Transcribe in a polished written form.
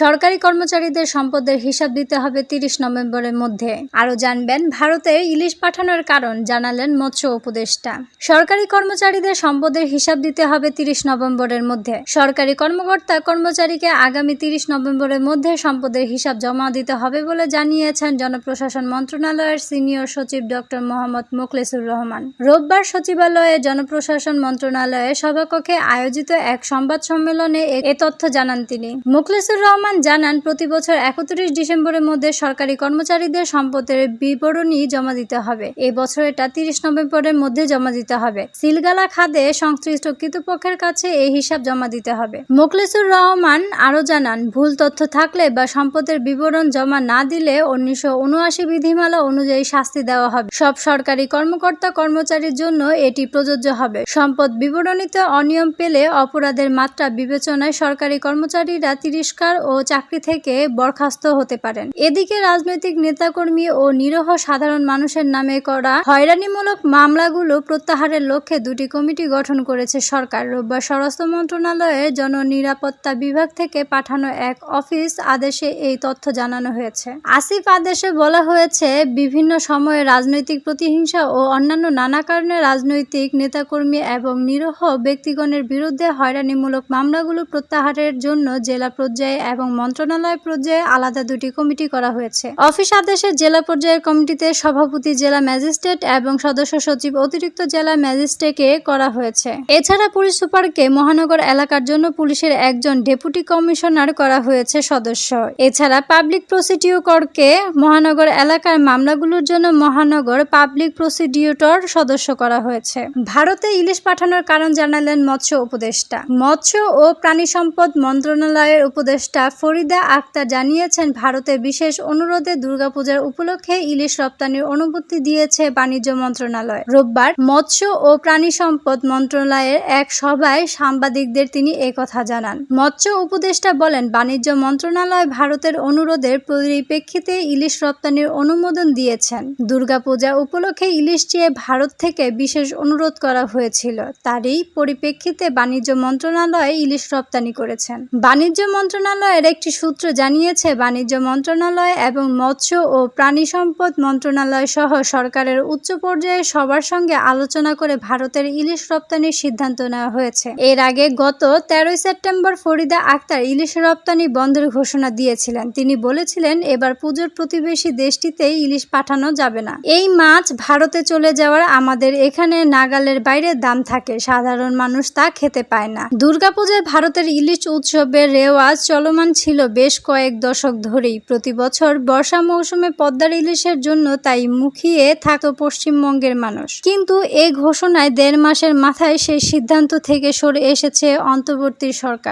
সরকারি কর্মচারীদের সম্পদের হিসাব দিতে হবে ৩০ নভেম্বরের মধ্যে। আরও জানবেন ভারতে ইলিশ পাঠানোর কারণ, জানালেন মৎস্য উপদেষ্টা। সরকারি কর্মচারীদের সম্পদের হিসাব দিতে হবে ৩০ নভেম্বরের মধ্যে। সরকারি কর্মকর্তা কর্মচারীকে আগামী ৩০ নভেম্বরের মধ্যে সম্পদের হিসাব জমা দিতে হবে বলে জানিয়েছেন জনপ্রশাসন মন্ত্রণালয়ের সিনিয়র সচিব ডক্টর মোহাম্মদ মোখলেসুর রহমান। রোববার সচিবালয়ে জনপ্রশাসন মন্ত্রণালয়ের সভাকক্ষে আয়োজিত এক সংবাদ সম্মেলনে এ তথ্য জানান তিনি। মোখলেসুর রহমান জানান, প্রতি বছর ৩১ ডিসেম্বরের মধ্যে সরকারি কর্মচারীদের সম্পদের বিবরণী জমা দিতে হবে। এ বছর এটা ৩০ নভেম্বরের মধ্যে জমা দিতে হবে। সিলগালা খাদে সংশ্লিষ্ট কর্তৃপক্ষের কাছে এই হিসাব জমা দিতে হবে। মোখলেসুর রহমান আরও জানান, ভুল তথ্য থাকলে বা সম্পদের বিবরণ জমা না দিলে ১৯৭৯ বিধিমালা অনুযায়ী শাস্তি দেওয়া হবে। সব সরকারি কর্মকর্তা কর্মচারীর জন্য এটি প্রযোজ্য হবে। সম্পদ বিবরণীতে অনিয়ম পেলে অপরাধের মাত্রা বিবেচনায় সরকারি কর্মচারীরা তিরস্কার ও চাকরি থেকে বরখাস্ত হতে পারেন। এদিকে রাজনৈতিক নেতাকর্মী ও নিরীহ সাধারণ মানুষের নামে করা হয়রানিমূলক মামলাগুলো প্রত্যাহারের লক্ষ্যে দুটি কমিটি গঠন করেছে সরকার। রোববার স্বরাষ্ট্র মন্ত্রণালয়ের জননিরাপত্তা বিভাগ থেকে পাঠানো এক অফিস আদেশে এই তথ্য জানানো হয়েছে। আসিফ আদেশে বলা হয়েছে, বিভিন্ন সময়ে রাজনৈতিক প্রতিহিংসা ও অন্যান্য নানা কারণে রাজনৈতিক নেতাকর্মী এবং নিরীহ ব্যক্তিগণের বিরুদ্ধে হয়রানিমূলক মামলাগুলো প্রত্যাহারের জন্য জেলা পর্যায়ে এবং মন্ত্রণালয় পর্যায়ে আলাদা দুটি কমিটি করা হয়েছে। অফিস আদেশে জেলা পর্যায়ের কমিটিতে সভাপতি জেলা ম্যাজিস্ট্রেট এবং সদস্য সচিব অতিরিক্ত জেলা ম্যাজিস্ট্রেটকে করা হয়েছে। এছাড়া পুলিশ সুপারকে মহানগর এলাকার জন্য পুলিশের একজন ডেপুটি কমিশনার করা হয়েছে সদস্য। এছাড়া পাবলিক প্রসিকিউটরকে মহানগর এলাকার মামলাগুলোর জন্য মহানগর পাবলিক প্রসিকিউটর সদস্য করা হয়েছে। ভারতে ইলিশ পাঠানোর কারণ জানালেন মৎস্য উপদেষ্টা। মৎস্য ও প্রাণী সম্পদ মন্ত্রণালয়ের উপদেষ্টা ফরিদা আক্তার জানিয়েছেন, ভারতের বিশেষ অনুরোধে দুর্গাপূজার উপলক্ষে ইলিশ রপ্তানির অনুমতি দিয়েছে বাণিজ্য মন্ত্রণালয়। রোববার মৎস্য ও প্রাণী সম্পদ মন্ত্রণালয়ের এক সভায় সাংবাদিকদের তিনি একথা জানান। মৎস্য উপদেষ্টা বলেন, বাণিজ্য মন্ত্রণালয় ভারতের অনুরোধের পরিপ্রেক্ষিতে ইলিশ রপ্তানির অনুমোদন দিয়েছেন। দুর্গাপূজা উপলক্ষে ইলিশ চেয়ে ভারত থেকে বিশেষ অনুরোধ করা হয়েছিল। তারই পরিপ্রেক্ষিতে বাণিজ্য মন্ত্রণালয় ইলিশ রপ্তানি করেছেন। বাণিজ্য মন্ত্রণালয়ের একটি সূত্র জানিয়েছে, বাণিজ্য মন্ত্রণালয় এবং মৎস্য ও প্রাণী সম্পদ মন্ত্রণালয় সহ সরকারের উচ্চ পর্যায়ে সবার সঙ্গে আলোচনা করে ভারতের ইলিশ রপ্তানির সিদ্ধান্ত নেওয়া হয়েছে। এর আগে গত ১৩ সেপ্টেম্বর ফরিদা আক্তার ইলিশ রপ্তানি বন্ধের ঘোষণা দিয়েছিলেন। তিনি বলেছিলেন, এবার পুজোর প্রতিবেশী দেশটিতেই ইলিশ পাঠানো যাবে না। এই মাছ ভারতে চলে যাওয়ার আমাদের এখানে নাগালের বাইরে দাম থাকে, সাধারণ মানুষ তা খেতে পায় না। দুর্গাপূজায় ভারতের ইলিশ উৎসবের রেওয়াজ চলমান ছিল বেশ কয়েক দশক ধরেই। প্রতি বছর বর্ষা মৌসুমে পদ্মার ইলিশের জন্য তাই মুখিয়ে থাকত পশ্চিমবঙ্গের মানুষ। কিন্তু এই ঘোষণায় ১.৫ মাসের মাথায় সেই সিদ্ধান্ত থেকে সরে এসেছে অন্তর্বর্তী সরকার।